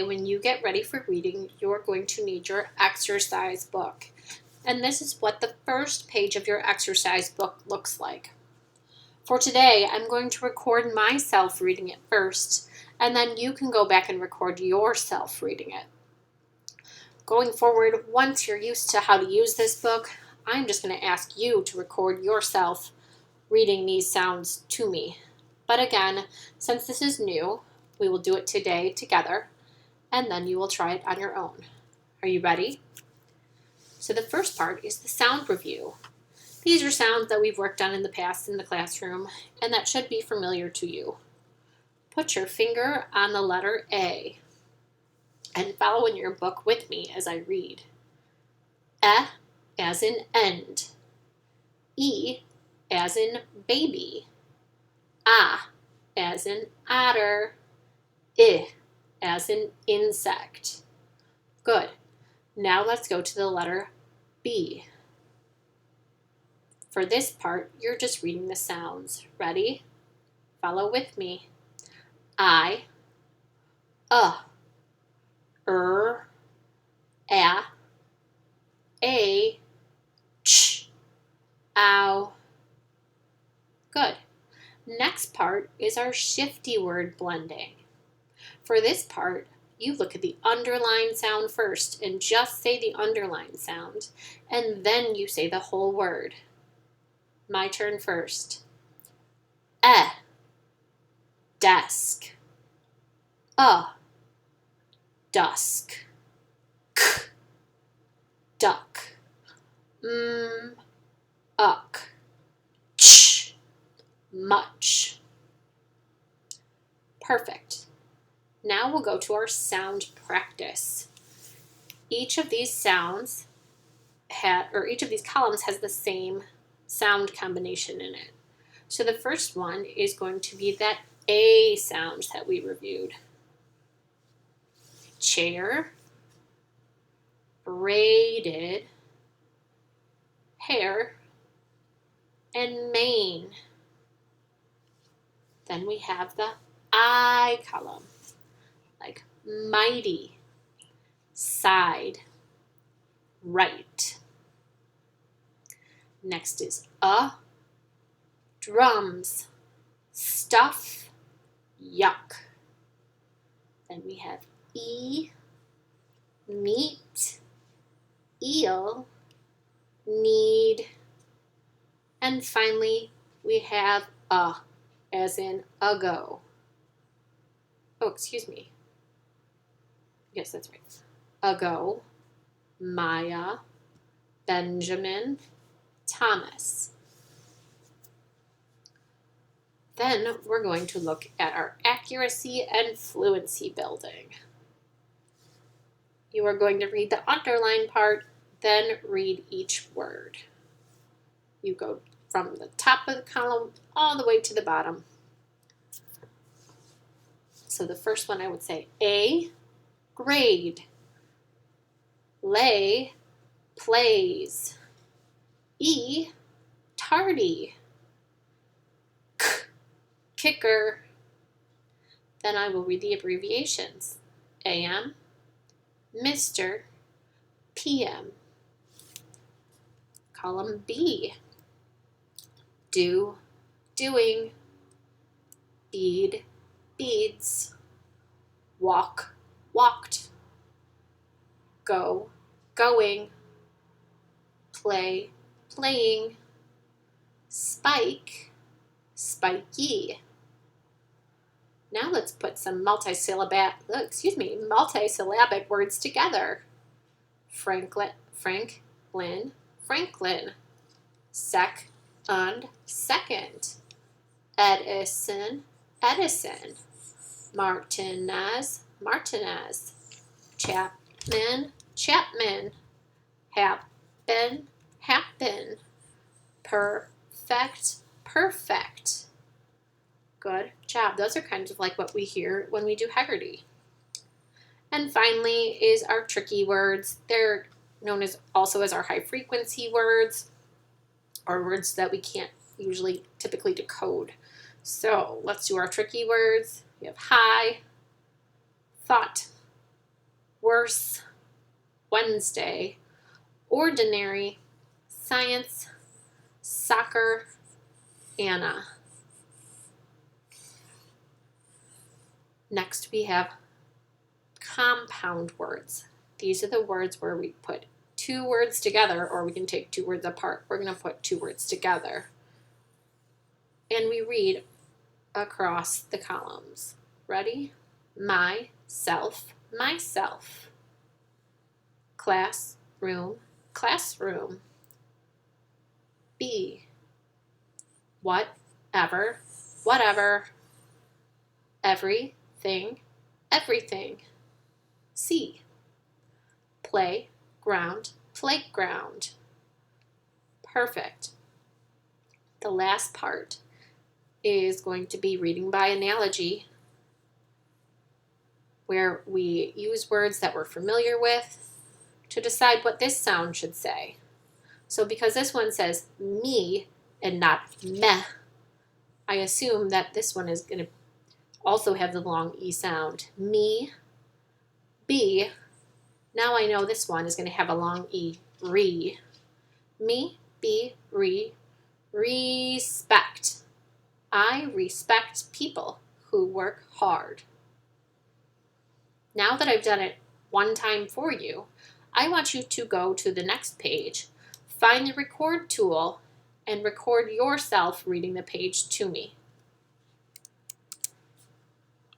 When you get ready for reading, you're going to need your exercise book. And this is what the first page of your exercise book looks like. For today, I'm going to record myself reading it first, and then you can go back and record yourself reading it. Going forward, once you're used to how to use this book, I'm just going to ask you to record yourself reading these sounds to me. But again, since this is new, we will do it today together, and then you will try it on your own. Are you ready? So the first part is the sound review. These are sounds that we've worked on in the past in the classroom, and that should be familiar to you. Put your finger on the letter A and follow in your book with me as I read. As in end. E as in baby. As in otter. I as in insect. Good. Now let's go to the letter B. For this part, you're just reading the sounds. Ready? Follow with me. I, a, ch, ow. Good. Next part is our shifty word blending. For this part, you look at the underlined sound first and just say the underlined sound, and then you say the whole word. My turn first. Desk. Dusk. K, duck. Uck. Ch, much. Perfect. Now we'll go to our sound practice. Each of these sounds each of these columns has the same sound combination in it. So the first one is going to be that A sound that we reviewed. Chair, braided, hair, and mane. Then we have the I column, like mighty, side, right. Next is drums, stuff, yuck. Then we have E, meat, eel, need. And finally, we have as in ago. Oh, excuse me. Yes, that's right. Ago, Maya, Benjamin, Thomas. Then we're going to look at our accuracy and fluency building. You are going to read the underlined part, then read each word. You go from the top of the column all the way to the bottom. So the first one I would say A, grade. Lay, plays. E, tardy. K, kicker. Then I will read the abbreviations. AM, Mr., PM. Column B, do, doing. Bead, beads. Walk, walked. Go, going. Play, playing. Spike, spiky. Now let's put some multisyllabic words together. Franklin, Franklin. Second. Edison. Martinez. Chapman. Happen. Perfect. Good job. Those are kind of like what we hear when we do Haggerty. And finally is our tricky words. They're known as also as our high frequency words, or words that we can't typically decode. So let's do our tricky words. We have high, thought, Horse, Wednesday, ordinary, science, soccer, Anna. Next we have compound words. These are the words where we put two words together, or we can take two words apart. We're going to put two words together. And we read across the columns. Ready? Myself, myself. Classroom, classroom. Be. Whatever, whatever. Everything, everything. See. Playground, playground. Perfect. The last part is going to be reading by analogy, where we use words that we're familiar with to decide what this sound should say. So because this one says me and not meh, I assume that this one is going to also have the long E sound. Me, be. Now I know this one is going to have a long E. Re. Me, be, re. Respect. I respect people who work hard. Now that I've done it one time for you, I want you to go to the next page, find the record tool, and record yourself reading the page to me.